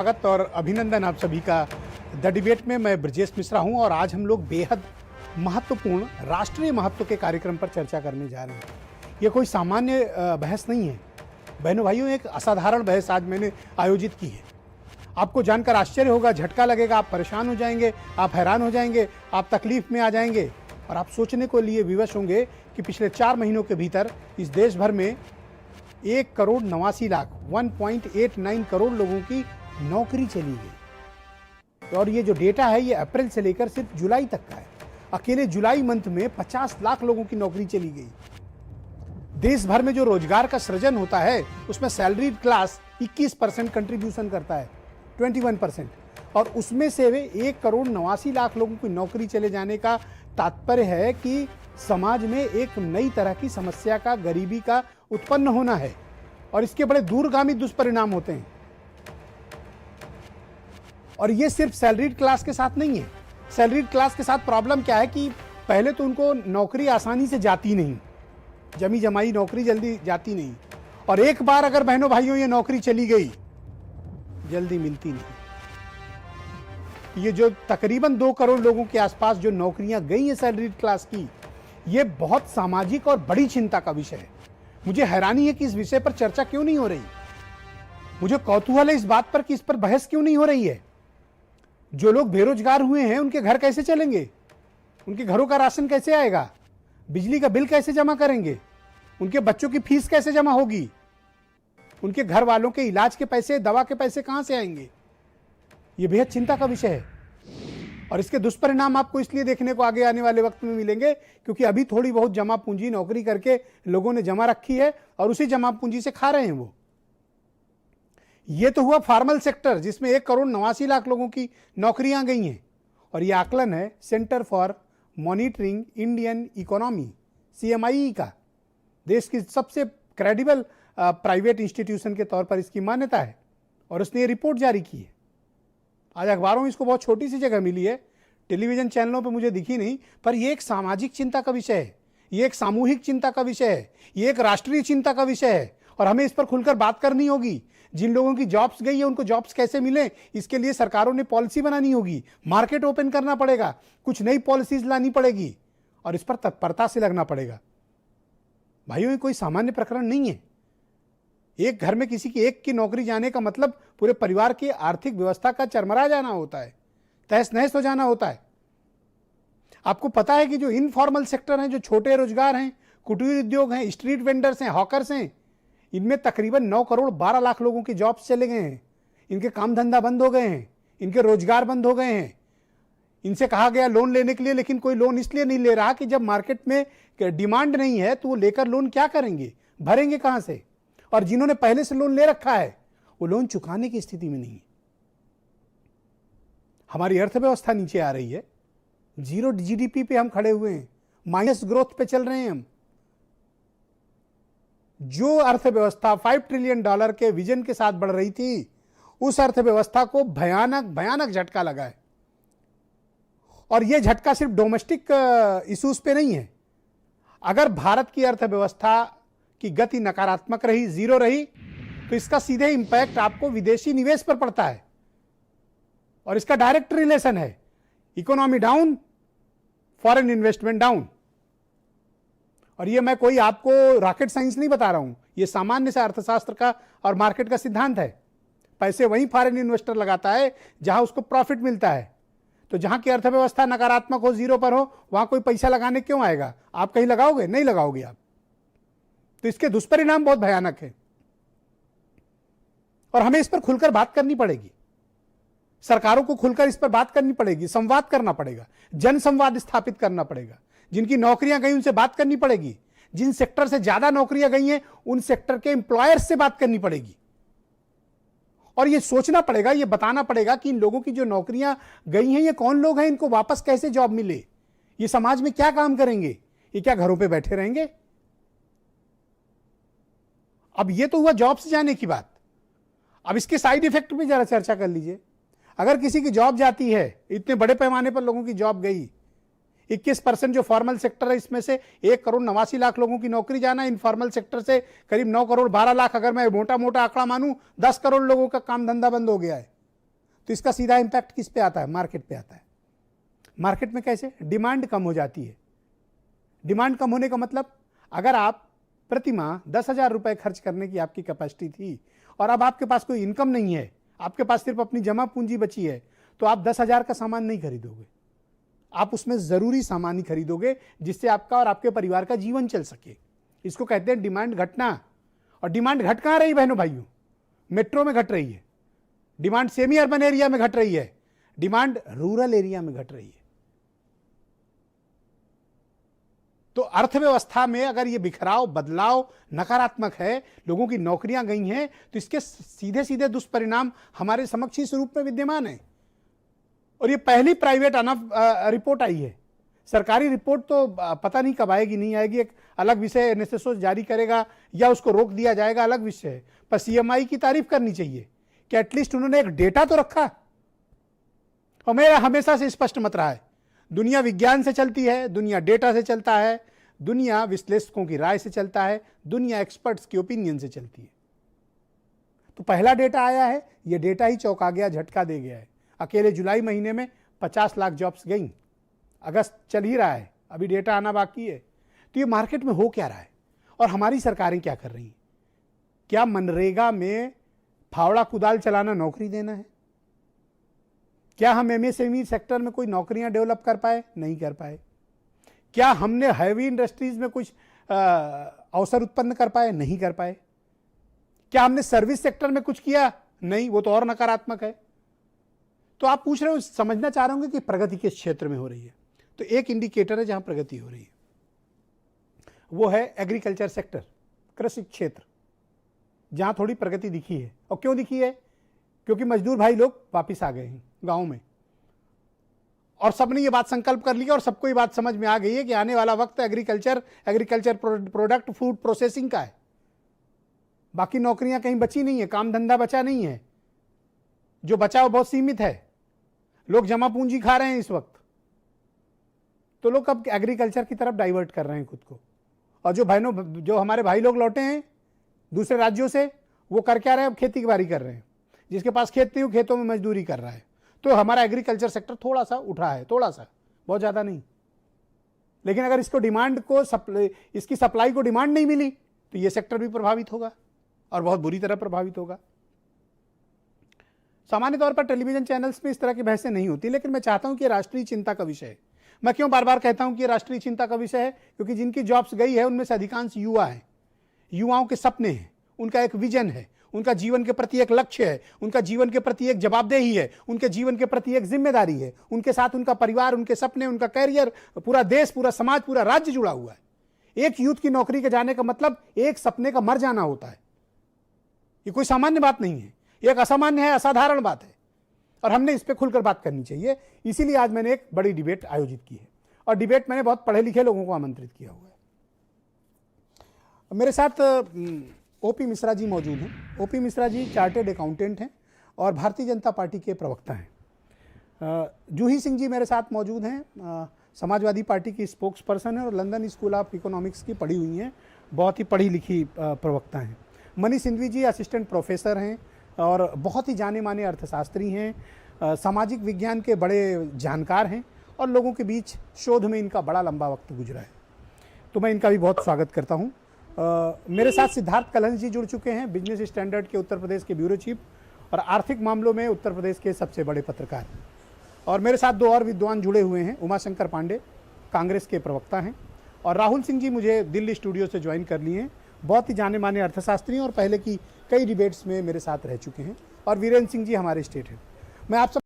स्वागत और अभिनंदन आप सभी का द डिबेट में। मैं ब्रजेश मिश्रा हूं और आज हम लोग बेहद महत्वपूर्ण राष्ट्रीय महत्व के कार्यक्रम पर चर्चा करने जा रहे हैं। ये कोई सामान्य बहस नहीं है बहनों भाइयों, एक असाधारण बहस आज मैंने आयोजित की है। आपको जानकर आश्चर्य होगा, झटका लगेगा, आप परेशान हो जाएंगे, आप हैरान हो जाएंगे, आप तकलीफ में आ जाएंगे और आप सोचने को लिए विवश होंगे कि पिछले 4 महीनों के भीतर इस देश भर में 1,89,00,000 करोड़ लोगों की नौकरी चली गई। और ये जो डेटा है ये अप्रैल से लेकर सिर्फ जुलाई तक का है। अकेले जुलाई मंथ में 50 लाख लोगों की नौकरी चली गई। देश भर में जो रोजगार का सृजन होता है उसमें सैलरीड क्लास 21% कंट्रीब्यूशन करता है, 21%, और उसमें से 1,89,00,000 लोगों की नौकरी चले जाने का तात्पर्य है कि समाज में एक नई तरह की समस्या का, गरीबी का उत्पन्न होना है और इसके बड़े दूरगामी दुष्परिणाम होते हैं। और ये सिर्फ सैलरीड क्लास के साथ नहीं है। सैलरीड क्लास के साथ प्रॉब्लम क्या है कि पहले तो उनको नौकरी आसानी से जाती नहीं, जमी जमाई नौकरी जल्दी जाती नहीं, और एक बार अगर बहनों भाइयों ये नौकरी चली गई जल्दी मिलती नहीं। ये जो तकरीबन 2 करोड़ लोगों के आसपास जो नौकरियां गई हैं सैलरीड क्लास की, ये बहुत सामाजिक और बड़ी चिंता का विषय है। मुझे हैरानी है कि इस विषय पर चर्चा क्यों नहीं हो रही। मुझे कौतूहल है इस बात पर कि इस पर बहस क्यों नहीं हो रही है। जो लोग बेरोजगार हुए हैं उनके घर कैसे चलेंगे, उनके घरों का राशन कैसे आएगा, बिजली का बिल कैसे जमा करेंगे, उनके बच्चों की फीस कैसे जमा होगी, उनके घर वालों के इलाज के पैसे, दवा के पैसे कहां से आएंगे। यह बेहद चिंता का विषय है और इसके दुष्परिणाम आपको इसलिए देखने को आगे आने वाले वक्त में मिलेंगे क्योंकि अभी थोड़ी बहुत जमा पूंजी नौकरी करके लोगों ने जमा रखी है और उसी जमा पूंजी से खा रहे हैं वो। ये तो हुआ फॉर्मल सेक्टर जिसमें 1,89,00,000 लोगों की नौकरियां गई हैं। और ये आकलन है centre for monitoring Indian economy, CMIE का, देश की सबसे क्रेडिबल प्राइवेट इंस्टीट्यूशन के तौर पर इसकी मान्यता है और उसने ये रिपोर्ट जारी की है। आज अखबारों में इसको बहुत छोटी सी जगह मिली है, टेलीविजन चैनलों पे मुझे दिखी नहीं, पर यह एक सामाजिक चिंता का विषय है, ये एक सामूहिक चिंता का विषय है, ये एक राष्ट्रीय चिंता का विषय है और हमें इस पर खुलकर बात करनी होगी। जिन लोगों की जॉब्स गई है उनको जॉब्स कैसे मिले, इसके लिए सरकारों ने पॉलिसी बनानी होगी, मार्केट ओपन करना पड़ेगा, कुछ नई पॉलिसीज लानी पड़ेगी और इस पर तत्परता से लगना पड़ेगा। भाइयों, ये कोई सामान्य प्रकरण नहीं है। एक घर में किसी की एक की नौकरी जाने का मतलब पूरे परिवार की आर्थिक व्यवस्था का चरमरा जाना होता है, तहस नहस हो जाना होता है। आपको पता है कि जो इनफॉर्मल सेक्टर हैं, जो छोटे रोजगार हैं, कुटीर उद्योग हैं, स्ट्रीट वेंडर्स हैं, हॉकर्स हैं, इनमें तकरीबन 9,12,00,000 लोगों की जॉब्स चले गए हैं। इनके काम धंधा बंद हो गए हैं, इनके रोजगार बंद हो गए हैं। इनसे कहा गया लोन लेने के लिए, लेकिन कोई लोन इसलिए नहीं ले रहा कि जब मार्केट में डिमांड नहीं है तो वो लेकर लोन क्या करेंगे, भरेंगे कहां से। और जिन्होंने पहले से लोन ले रखा है वो लोन चुकाने की स्थिति में नहीं है। हमारी अर्थव्यवस्था नीचे आ रही है, 0 GDP पे हम खड़े हुए हैं, माइनस ग्रोथ पे चल रहे हैं हम। जो अर्थव्यवस्था $5 ट्रिलियन के विजन के साथ बढ़ रही थी, उस अर्थव्यवस्था को भयानक भयानक झटका लगा है। और यह झटका सिर्फ डोमेस्टिक इश्यूज पे नहीं है। अगर भारत की अर्थव्यवस्था की गति नकारात्मक रही, 0 रही, तो इसका सीधे इंपैक्ट आपको विदेशी निवेश पर पड़ता है और इसका डायरेक्ट रिलेशन है, economy down, foreign investment down. और ये मैं कोई आपको रॉकेट साइंस नहीं बता रहा हूं, ये सामान्य से अर्थशास्त्र का और मार्केट का सिद्धांत है। पैसे वहीं फॉरेन इन्वेस्टर लगाता है जहां उसको प्रॉफिट मिलता है। तो जहां की अर्थव्यवस्था नकारात्मक हो, 0 पर हो, वहां कोई पैसा लगाने क्यों आएगा। आप कहीं लगाओगे? नहीं लगाओगे आप। तो इसके दुष्परिणाम बहुत भयानक है और हमें इस पर खुलकर बात करनी पड़ेगी। सरकारों को खुलकर इस पर बात करनी पड़ेगी, संवाद करना पड़ेगा, जन संवाद स्थापित करना पड़ेगा। जिनकी नौकरियां गई उनसे बात करनी पड़ेगी, जिन सेक्टर से ज्यादा नौकरियां गई हैं उन सेक्टर के एम्प्लॉयर्स से बात करनी पड़ेगी और यह सोचना पड़ेगा, यह बताना पड़ेगा कि इन लोगों की जो नौकरियां गई हैं ये कौन लोग हैं, इनको वापस कैसे जॉब मिले, ये समाज में क्या काम करेंगे, ये क्या घरों पे बैठे रहेंगे। अब ये तो हुआ जॉब से जाने की बात। अब इसके साइड इफेक्ट पे जरा चर्चा कर लीजिए। अगर किसी की जॉब जाती है, इतने बड़े पैमाने पर लोगों की जॉब गई, 21% जो फॉर्मल सेक्टर है इसमें से 1,89,00,000 लोगों की नौकरी जाना, इनफॉर्मल सेक्टर से करीब 9,12,00,000, अगर मैं मोटा मोटा आंकड़ा मानूं 10 करोड़ लोगों का काम धंधा बंद हो गया है। तो इसका सीधा इम्पैक्ट किस पे आता है? मार्केट पे आता है। मार्केट में कैसे? डिमांड कम हो जाती है। डिमांड कम होने का मतलब, अगर आप प्रति माह 10,000 रुपए खर्च करने की आपकी कैपेसिटी थी और अब आपके पास कोई इनकम नहीं है, आपके पास सिर्फ अपनी जमा पूंजी बची है, तो आप 10,000 का सामान नहीं खरीदोगे, आप उसमें जरूरी सामान ही खरीदोगे जिससे आपका और आपके परिवार का जीवन चल सके। इसको कहते हैं डिमांड घटना। और डिमांड घट कहां रही बहनों भाइयों? मेट्रो में घट रही है, डिमांड सेमी अर्बन एरिया में घट रही है, डिमांड रूरल एरिया में घट रही है। तो अर्थव्यवस्था में अगर ये बिखराव, बदलाव नकारात्मक है, लोगों की नौकरियां गई हैं, तो इसके सीधे सीधे दुष्परिणाम हमारे समक्ष इस रूप में विद्यमान है। और ये पहली प्राइवेट रिपोर्ट आई है। सरकारी रिपोर्ट तो पता नहीं कब आएगी, नहीं आएगी, एक अलग विषय। एनएसएसओ जारी करेगा या उसको रोक दिया जाएगा, अलग विषय है। पर सीएमआई की तारीफ करनी चाहिए कि एटलीस्ट उन्होंने एक डेटा तो रखा। और मेरा हमेशा से स्पष्ट मत रहा है, दुनिया विज्ञान से चलती है, दुनिया डेटा से चलता है, दुनिया विश्लेषकों की राय से चलता है, दुनिया एक्सपर्ट्स की ओपिनियन से चलती है। तो पहला डेटा आया है, ये डेटा ही चौंका गया, झटका दे गया है। अकेले जुलाई महीने में 50 लाख जॉब्स गई। अगस्त चल ही रहा है, अभी डेटा आना बाकी है। तो ये मार्केट में हो क्या रहा है और हमारी सरकारें क्या कर रही हैं? क्या मनरेगा में फावड़ा कुदाल चलाना नौकरी देना है? क्या हम एमएसएमई सेक्टर में कोई नौकरियां डेवलप कर पाए? नहीं कर पाए। क्या हमने हैवी इंडस्ट्रीज में कुछ अवसर उत्पन्न कर पाए? नहीं कर पाए। क्या हमने सर्विस सेक्टर में कुछ किया? नहीं, वो तो और नकारात्मक है। तो आप पूछ रहे हो, समझना चाह रहे होंगे कि प्रगति किस क्षेत्र में हो रही है। तो एक इंडिकेटर है जहां प्रगति हो रही है, वो है एग्रीकल्चर सेक्टर, कृषि क्षेत्र, जहां थोड़ी प्रगति दिखी है। और क्यों दिखी है? क्योंकि मजदूर भाई लोग वापिस आ गए हैं गांव में, और सबने ये बात संकल्प कर लिया और सबको ये बात समझ में आ गई है कि आने वाला वक्त एग्रीकल्चर प्रोडक्ट फूड प्रोसेसिंग का है। बाकी नौकरियां कहीं बची नहीं है, काम धंधा बचा नहीं है, जो बचा वो बहुत सीमित है। लोग जमा पूंजी खा रहे हैं इस वक्त, तो लोग अब एग्रीकल्चर की तरफ डाइवर्ट कर रहे हैं खुद को। और जो हमारे भाई लोग लौटे हैं दूसरे राज्यों से, वो कर क्या रहे हैं? अब खेती बाड़ी कर रहे हैं। जिसके पास खेत नहीं, वो खेतों में मजदूरी कर रहा है। तो हमारा एग्रीकल्चर सेक्टर थोड़ा सा उठा है, थोड़ा सा, बहुत ज्यादा नहीं। लेकिन अगर इसको डिमांड को इसकी सप्लाई को डिमांड नहीं मिली, तो ये सेक्टर भी प्रभावित होगा और बहुत बुरी तरह प्रभावित होगा। सामान्य तौर पर टेलीविजन चैनल्स में इस तरह की बहसें नहीं होती, लेकिन मैं चाहता हूं कि राष्ट्रीय चिंता का विषय है। मैं क्यों बार बार कहता हूं कि राष्ट्रीय चिंता का विषय है? क्योंकि जिनकी जॉब्स गई है उनमें से अधिकांश युवा हैं। युवाओं के सपने हैं, उनका एक विजन है, उनका जीवन के प्रति एक लक्ष्य है, उनका जीवन के प्रति एक जवाबदेही है, उनके जीवन के प्रति एक जिम्मेदारी है। उनके साथ उनका परिवार, उनके सपने, उनका कैरियर, पूरा देश, पूरा समाज, पूरा राज्य जुड़ा हुआ है। एक यूथ की नौकरी के जाने का मतलब एक सपने का मर जाना होता है। ये कोई सामान्य बात नहीं है, एक असामान्य है, असाधारण बात है, और हमने इस पर खुलकर बात करनी चाहिए। इसीलिए आज मैंने एक बड़ी डिबेट आयोजित की है, और डिबेट मैंने बहुत पढ़े लिखे लोगों को आमंत्रित किया हुआ है। मेरे साथ ओपी मिश्रा जी मौजूद हैं। OP Mishra ji chartered accountant हैं और भारतीय जनता पार्टी के प्रवक्ता हैं। जूही सिंह जी मेरे साथ मौजूद हैं, समाजवादी पार्टी की स्पोक्स पर्सन है और लंदन स्कूल ऑफ इकोनॉमिक्स की पढ़ी हुई हैं, बहुत ही पढ़ी लिखी प्रवक्ता हैं। मनी सिंघवी जी असिस्टेंट प्रोफेसर हैं और बहुत ही जाने माने अर्थशास्त्री हैं, सामाजिक विज्ञान के बड़े जानकार हैं और लोगों के बीच शोध में इनका बड़ा लंबा वक्त गुजरा है, तो मैं इनका भी बहुत स्वागत करता हूं। मेरे साथ सिद्धार्थ कलहंस जी जुड़ चुके हैं, बिजनेस स्टैंडर्ड के उत्तर प्रदेश के ब्यूरो चीफ और आर्थिक मामलों में उत्तर प्रदेश के सबसे बड़े पत्रकार। और मेरे साथ दो और विद्वान जुड़े हुए हैं, उमाशंकर पांडे कांग्रेस के प्रवक्ता हैं, और राहुल सिंह जी मुझे दिल्ली स्टूडियो से ज्वाइन कर लिए हैं, बहुत ही जाने माने अर्थशास्त्री और पहले की कई डिबेट्स में मेरे साथ रह चुके हैं, और वीरेंद्र सिंह जी हमारे स्टेट हैं। मैं आप सब